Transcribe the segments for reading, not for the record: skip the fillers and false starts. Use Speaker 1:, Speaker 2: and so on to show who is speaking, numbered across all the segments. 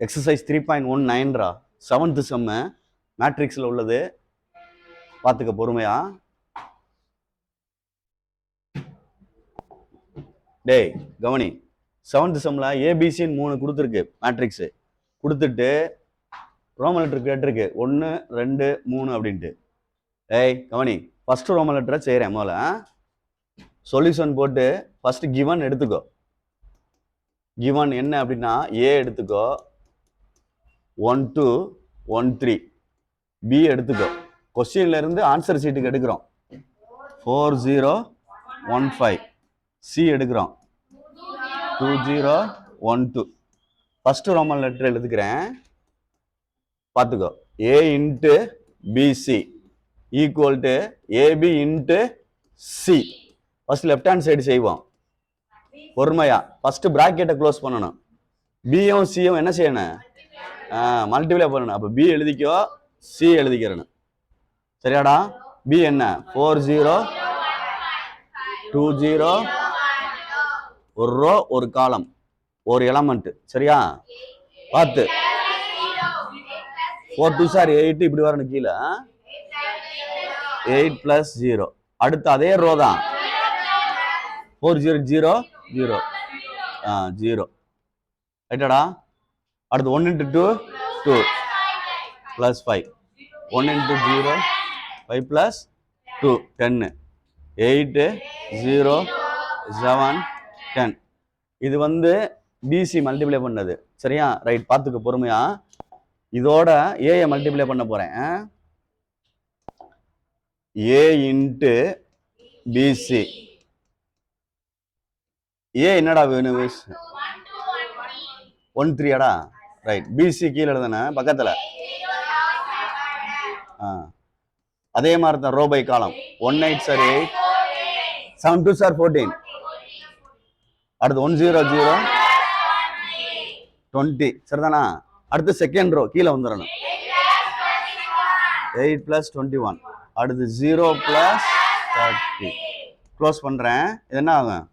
Speaker 1: Exercise 3.19 7th sem மேட்ரிக்ஸில் உள்ளது. பார்த்துக்க பொறுமையா. டேய் கவனி, 7th செம்மில் ஏபிசின்னு 3 கொடுத்துருக்கு மேட்ரிக்ஸு. கொடுத்துட்டு ரோமன் லெட்டர் கேட்டிருக்கு 1 2 3 அப்படின்ட்டு. ஏய் கவனி, ஃபஸ்ட்டு ரோமன் லெட்டரை செய்கிறேன். முதல்ல சொல்யூஷன் போட்டு ஃபஸ்ட்டு கிவன் எடுத்துக்கோ. கிவன் என்ன அப்படின்னா ஏ எடுத்துக்கோ, 1 2 1 3. பி எடுத்துக்கோ. கொஸ்டின்ல இருந்து ஆன்சர் ஷீட்டுக்கு எடுக்கிறோம். 4 0 1 5. சி எடுக்கிறோம் 2 0 1 2. ஃபர்ஸ்ட் ரோமன் லெட்டர் எழுதுக்கிறேன், பார்த்துக்கோ. A into BC equal to AB into C. First left hand side செய்வோம் பொறுமையா. ஃபர்ஸ்ட் பிராக்கெட்டை க்ளோஸ் பண்ணணும். பியும் சியும் என்ன செய்யணும்? மல்டிப்ளை பண்ணணும். அப்போ பி எழுதிக்கோ, சி எழுதிக்கிறேன்னு. சரியாடா? பி என்ன? 4 0 2 0. ஒரு ரோ ஒரு காலம் ஒரு எலமெண்ட். சரியா? பார்த்து 4 2 8 இப்படி வரணும் கீழே. 8 + 0. அடுத்து அதே ரோ தான். 4 0 0 0. 0 ரைட்டாடா? அடுத்து 1 × 2 2 + 5. 1 × 0 5 + 2 10. 8 0 7 10. இது வந்து பிசி மல்டிப்ளை பண்ணது. சரியா? ரைட், பார்த்துக்க பொறுமையா. இதோட ஏயை மல்டிப்ளை பண்ண போறேன். ஏ இன்ட்டு பிசி. ஏ என்னடா வேணும்? 1 3 ரைட். பிசி கீழே எழுதுன பக்கத்துல. அதே மாதிரி தான் ரோ பை காலம். 1 8 8 7 2 14. அடுத்து 1 0 0 20. சரிதானா? அடுத்து செகண்ட் ரோ கீழே வந்துடணும். 8 + 21. அடுத்து 0 + 30. க்ளோஸ் பண்றேன். இது என்ன ஆகும்?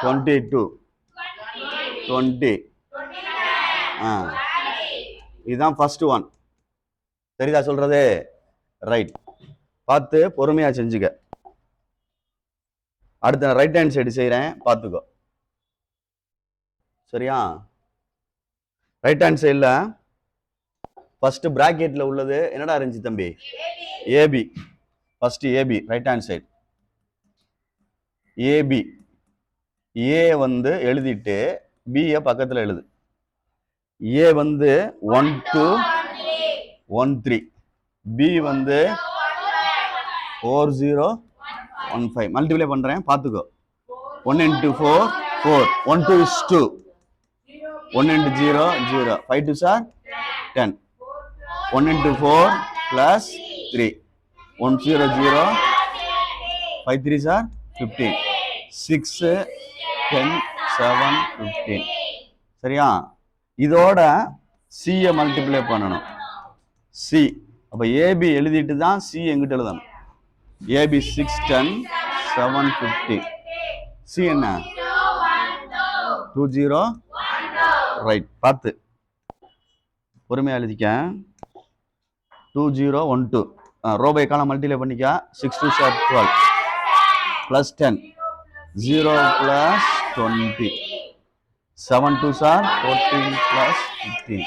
Speaker 1: 22 20. இதுதான் ஃபர்ஸ்ட் ஒன். சரிதா சொல்றது? ரைட், பார்த்து பொறுமையா செஞ்சுக்க. அடுத்த ரைட் ஹேண்ட் சைடு செய்கிறேன், பார்த்துக்கோ. சரியா? ரைட் ஹேண்ட் சைடில் ஃபர்ஸ்ட் பிராக்கெட்ல உள்ளது என்னடா இருந்துச்சு தம்பி? AB. First AB right hand side. AB A வந்து எழுதிட்டு பியை பக்கத்தில் எழுது. ஏ வந்து 1 2 1 3. பி வந்து 4 0 1 5. மல்டிப்ளை பண்றேன், பார்த்துக்கோ. 1 × 4 4. 1 2 is 2. 1 × 0 0. 5 2 10. 1 × 4 + 3. 1 0 0. 5 3 15. 6 10 7 15. சரியா? இதோட சியை மல்டிப்ளை பண்ணணும். சி. அப்ப ஏபி எழுதிட்டு தான் சி எங்கிட்ட எழுதணும். ஏபி 6 10 7 15. சி என்ன? 2 0 ரைட். பார்த்து பொறுமையா எழுதிக்க. 2 0 1 2. ரோ பை காலம் மல்டிப்ளை பண்ணிக்க. 6 2 12 + 10. 0 + 20. 7 2 14 + 15.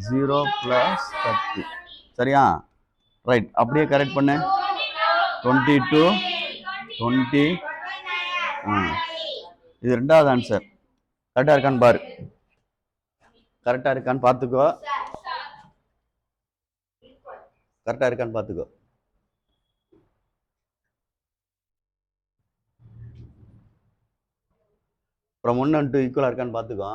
Speaker 1: 0 + 30. சரியா? ரைட், அப்படியே கரெக்ட் பண்ணு. 22 20. இது ரெண்டாவது ஆன்சர். கரெக்டா இருக்கான்னு பாரு. கரெக்டா இருக்கான்னு பார்த்துக்கோ. கரெக்டா இருக்கான்னு பார்த்துக்கோ. அப்புறம் 1 and 2 ஈக்குவலா இருக்கான்னு பார்த்துக்கோ.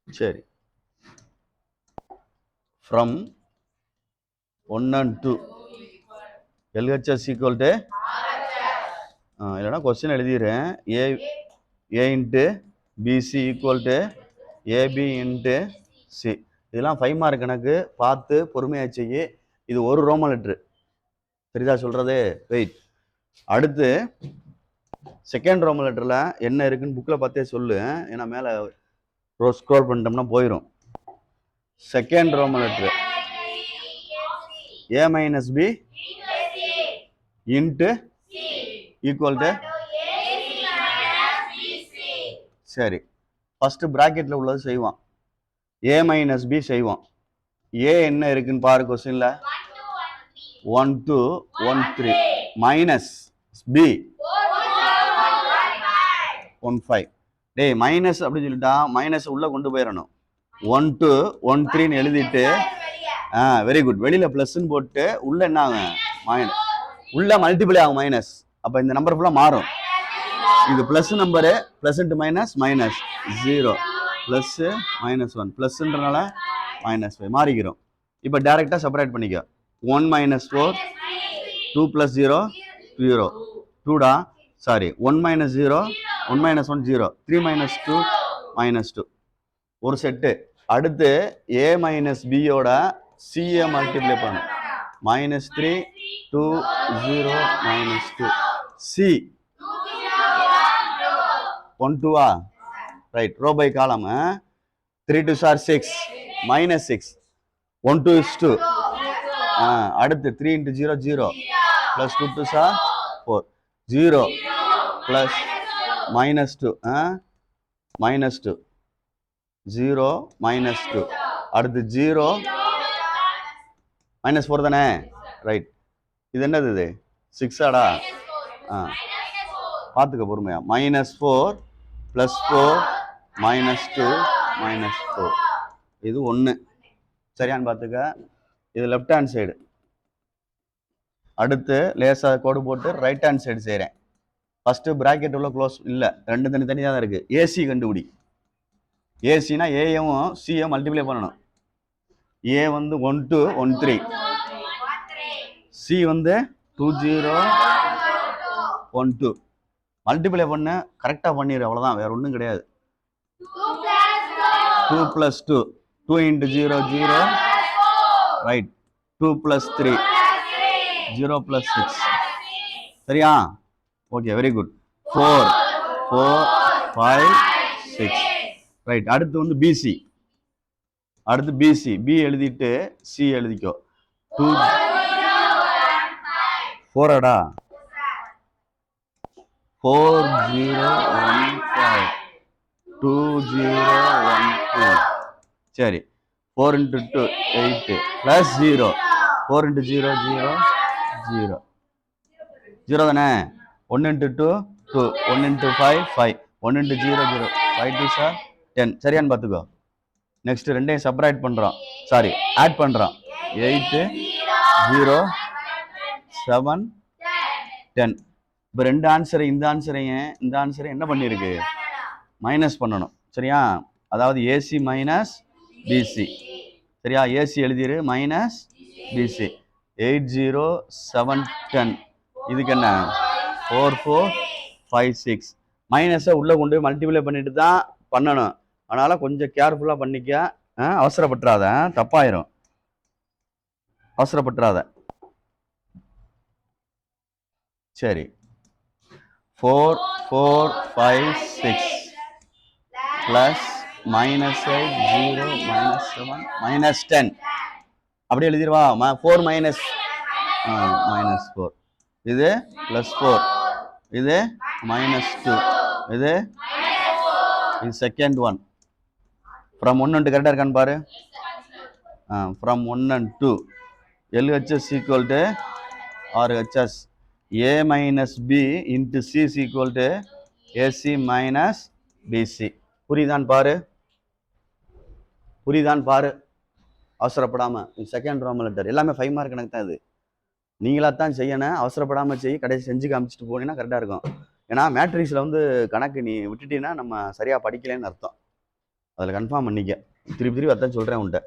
Speaker 1: சரி, from 1 and 2 LHS equal to இல்லைன்னா கொஸ்டின் எழுதிடுறேன். A into BC equal to AB into C. இதெல்லாம் 5 மார்க் கணக்கு, பார்த்து பொறுமையாக செய்யி. இது ஒரு ரோமன் லெட்ரு, சரிதா சொல்கிறது? வெயிட். அடுத்து செகண்ட் ரோமன் லெட்டரில் என்ன இருக்குன்னு புக்கில் பார்த்தே சொல்லு, ஏன்னா மேலே ஸ்க்ரோல் பண்ணிட்டோம்னா போயிடும். Second Roman letter A minus B into equal to, சரி ஃபஸ்ட்டு ப்ராக்கெட்டில் உள்ளது செய்வோம். ஏ மைனஸ் பி செய்வோம். ஏ என்ன இருக்குன்னு பாரு கொஸ்டின்ல, 1 2 1 3 மைனஸ் பி 1 5. டேய் மைனஸ் அப்படின்னு சொல்லிட்டா மைனஸ் உள்ள கொண்டு போயிடணும். 1 2 1 3ன்னு எழுதிட்டு, வெரி குட், வெளியில பிளஸ்ன்னு போட்டு உள்ள என்ன ஆகும், மைனஸ், உள்ள மல்டிபிளை ஆகும் மைனஸ். அப்போ இந்த நம்பர் ஃபுல்லாக மாறும். இது plus number, plus into minus minus 0 plus minus 1 பிளஸ்ன்றனால மைனஸ் 5 மாறிக்கிறோம். இப்போ டேரெக்டாக செப்பரேட் பண்ணிக்க. 1 மைனஸ் 4 2 ப்ளஸ் 0 0 2டா, sorry 1 minus 0 1 minus 1 0 3 minus 2 minus 2 ஒரு செட்டு. அடுத்து ஏ மைனஸ் பியோட சிஏ மல்டிப்ளை பண்ணும். Minus 3 2 0 minus 2 C 1 2 right, row by column. 3 2 R 6 minus 6 1 2 is 2. அடுத்து 3 into 0 0 plus 2 2 are 4 0 plus minus 2 minus 2 0 minus 2 அடுத்து 0 minus 4 தானே, right. இது என்னது, இது 6 ஆடா, பார்த்துக்க பொறுமையா. மைனஸ் 4 ப்ளஸ் 4 மைனஸ் 2 மைனஸ் 4 இது 1, சரியான்னு பார்த்துக்க. இது லெஃப்ட் ஹேண்ட் சைடு. அடுத்து லேசாக கோடு போட்டு ரைட் ஹேண்ட் சைடு செய்கிறேன். ஃபஸ்ட்டு ப்ராக்கெட் உள்ள க்ளோஸ் இல்லை, ரெண்டு தனியாக தான் இருக்குது. ஏசி கண்டுபிடி. ஏசினா ஏயும் சியும் மல்டிப்ளை பண்ணணும். ஏ வந்து 1 2 1 3, சி வந்து 2 0 1 2. மல்டிப்ளை பண்ண கரெக்டாக பண்ணிடு, அவ்வளோதான், வேற ஒன்றும் கிடையாது. 2 plus 2 2 into 0 0 right. 2 plus 3 0 plus 6, சரியா? Okay, very good. 4 4 5 6 ரைட். அடுத்து வந்து பிசி. அடுத்து பிசி, பி எழுதிட்டு சி எழுதிக்கோ. 2 4டா, 4 0 1 5 2 0 1 2, சரி. 4 into 2 8 plus 0 4 into 0 0 0 0 தானே. 1 into 2 2 1 into 5 5 1 into 0 0 5 2 சார் 10, சரியான்னு பார்த்துக்கோ. நெக்ஸ்ட் ரெண்டையும் செப்பரேட் பண்ணுறோம், சாரி ஆட் பண்ணுறோம். 8 0 7 10. இப்போ ரெண்டு ஆன்சரை, இந்த ஆன்சரையும் என்ன பண்ணியிருக்கு, மைனஸ் பண்ணணும், சரியா? அதாவது ஏசி மைனஸ் பிசி, சரியா? ஏசி எழுதிரு, மைனஸ் பிசி. 8 0 7 10 இதுக்கு என்ன 4 4 5 6. மைனஸை உள்ளே கொண்டு போய் மல்டிப்ளை பண்ணிட்டு தான் பண்ணணும். அதனால் கொஞ்சம் கேர்ஃபுல்லாக பண்ணிக்க, அவசரப்பட்டுறாத, தப்பாயிரும், அவசரப்பட்டுறாத. சரி, 4 4 5 6 ப்ளஸ் மைனஸ் 8 0 மைனஸ் 7 மைனஸ் 10 அப்படி எழுதிடுவா. 4 மைனஸ் மைனஸ் 4, இது ப்ளஸ் 4, இது மைனஸ் 2, இது செகண்ட் ஒன். ஃப்ரம் 1 and 2 கரெக்டாக இருக்கான்னு பாரு. From 1 and 2 LHS equal to RHS. A minus B into C is equal to AC minus BC. புரியுதான்னு பாரு, அவசரப்படாமல். செகண்ட் ரோமன் லெட்டர் எல்லாமே 5 mark கணக்கு தான். இது நீங்களாக தான் செய்யணும், அவசரப்படாமல் செய்ய, கடைசி செஞ்சு காமிச்சிட்டு போனீங்கன்னா கரெக்டாக இருக்கும். ஏன்னா மேட்ரிக்ஸில் வந்து கணக்கு நீ விட்டுட்டீங்கன்னா நம்ம சரியாக படிக்கலைன்னு அர்த்தம். அதில் கன்ஃபார்ம் பண்ணிக்க, திருப்பி அதான் சொல்கிறேன் உன்ட்ட.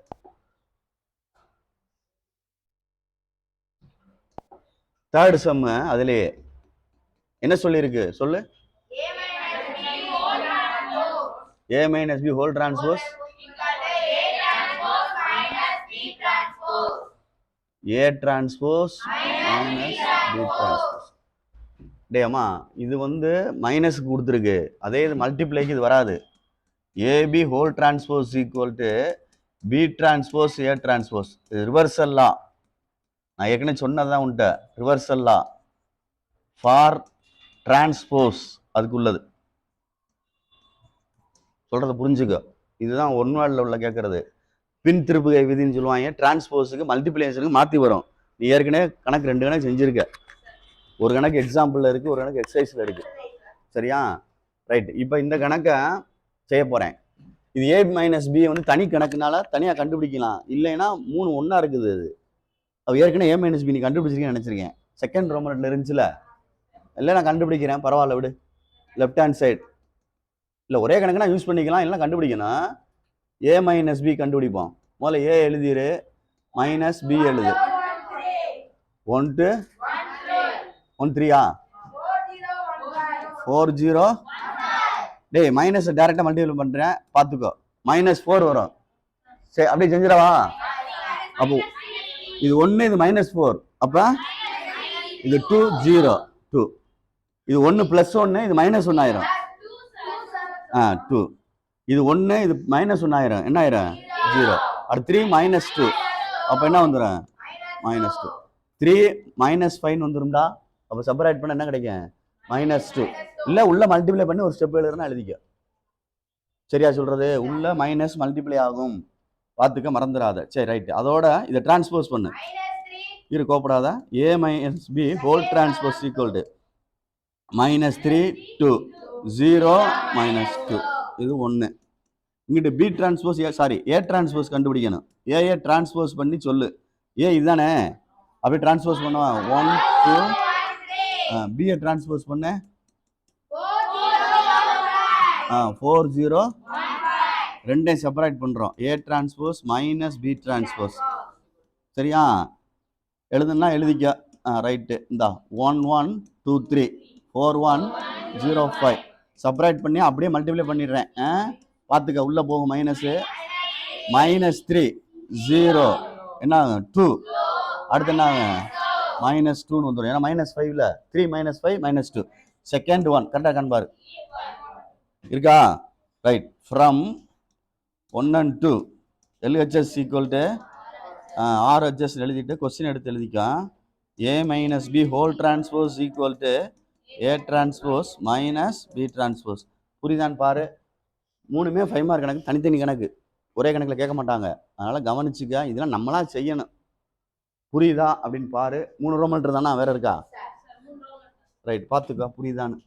Speaker 1: தேர்டு சம்மு அதிலே என்ன சொல்லியிருக்கு சொல்லு. A minus B whole transpose A transpose minus B transpose. டே அம்மா இது வந்து மைனஸ்க்கு கொடுத்துருக்கு, அதே இது மல்டிப்ளைக்கு இது வராது. AB whole transpose equal to B transpose A transpose. இது ரிவர்சல் லா. நான் ஏற்கனவே சொன்னதுதான் உன்ட்ட, ரிவர்சல் லா ஃபார் டிரான்ஸ்போஸ் அதுக்குள்ளது. சொல்றத புரிஞ்சுக்க. இதுதான் ஒன் வேர்டில் உள்ள கேட்கறது. பின் திருப்புகை விதின்னு சொல்லுவாங்க. டிரான்ஸ்போஸுக்கு மல்டிப்ளிகேஷனுக்கு மாற்றி வரும். நீ ஏற்கனவே கணக்கு 2 கணக்கு செஞ்சுருக்க. ஒரு கணக்கு எக்ஸாம்பிளில் இருக்குது, ஒரு கணக்கு எக்ஸசைஸில் இருக்குது. சரியா? ரைட். இப்போ இந்த கணக்கை செய்ய போகிறேன். இது ஏ மைனஸ் பி வந்து தனி கணக்குனால தனியாக கண்டுபிடிக்கலாம். இல்லைன்னா 3 ஒன்றா இருக்குது. அது ஏற்கனவே ஏ மைனஸ் பி நீ கண்டுபிடிச்சிருக்கேன்னு நினச்சிருக்கேன். செகண்ட் ரோமனில் இருந்துச்சுல, இல்லை நான் கண்டுபிடிக்கிறேன், பரவாயில்ல விடு. லெஃப்ட் ஹேண்ட் சைடு இல்லை ஒரே கணக்குனா யூஸ் பண்ணிக்கலாம், இல்லை கண்டுபிடிக்கணும். ஏ மைனஸ் பி கண்டுபிடிப்போம். முதல்ல ஏ எழுதிரு, மைனஸ் பி எழுது. 1 2 1 3 4 0. டேய் மைனஸ் டைரக்டா மல்டிபிள் பண்றேன், பாத்துக்கோ. -4 வரும். சரி அப்படியே செஞ்சிடவா? அப்போ இது 1, இது -4. அப்ப இது 2 0 2. இது 1 + 1, இது -1 ஆயிரும். 2. இது 1, இது -1 ஆயிரும். என்ன ஆயிரும்? 0. அடுத்து 3 - 2. அப்ப என்ன வந்துடும்? -2. 3 -5 வந்துரும்டா. அப்ப செப்பரேட் பண்ண என்ன கிடைக்கும்? -2. இல்ல உள்ள மல்டிப்ளை பண்ணி ஒரு ஸ்டெப் எழுதுறேன்னா எழுதிக்க. சரியா சொல்றது? உள்ள மைனஸ் மல்டிப்ளை ஆகும், பார்த்துக்க, மறந்துடாத. சரி ரைட். அதோட இதை டிரான்ஸ்போஸ் பண்ணு. இரு கோப்படாத. A minus B whole transpose equal to -3 2 0 -2. இது 1. இங்கிட்டு பி டிரான்ஸ்போஸ் ஏ டிரான்ஸ்போஸ் கண்டுபிடிக்கணும். ஏ டிரான்ஸ்போஸ் பண்ணி சொல்லு. ஏ இதுதானே, அப்படியே டிரான்ஸ்போஸ் பண்ணுவா. 1 2. பிஏ டிரான்ஸ்போஸ் பண்ண 4 0. ரெண்டையும் செப்பரேட் பண்றோம். A transpose minus B transpose. சரியா? எழுதுனா எழுதிக்க. ரைட்டு. இந்தா 1 1 2 3 4 1 0 5. செப்பரேட் பண்ணி அப்படியே மல்டிப்ளை பண்ணிடுறேன். பார்த்துக்க, உள்ள போகும் -3 0. என்ன 2. அடுத்து என்ன -2 வந்துடும். ஏன்னா -5ல 3 -5 -2. செகண்ட் ஒன் கரெக்டாக காண்பாரு இருக்கா? Right. From 1 and 2 LHS equal to RHS எழுதிட்டு கொஸ்டின் எடுத்து எழுதிக்கா. A minus B whole transpose equal to A transpose minus B transpose. புரியுதான்னு பாரு. 3மே 5 மார்க் கணக்கு, தனித்தனி கணக்கு, ஒரே கணக்கில் கேட்க மாட்டாங்க. அதனால் கவனிச்சுக்க. இதெல்லாம் நம்மளா செய்யணும். புரியுதா அப்படின்னு பாரு. 3 ரோமன் தானா, வேற இருக்கா? ரைட், பார்த்துக்கா புரியுதான்னு.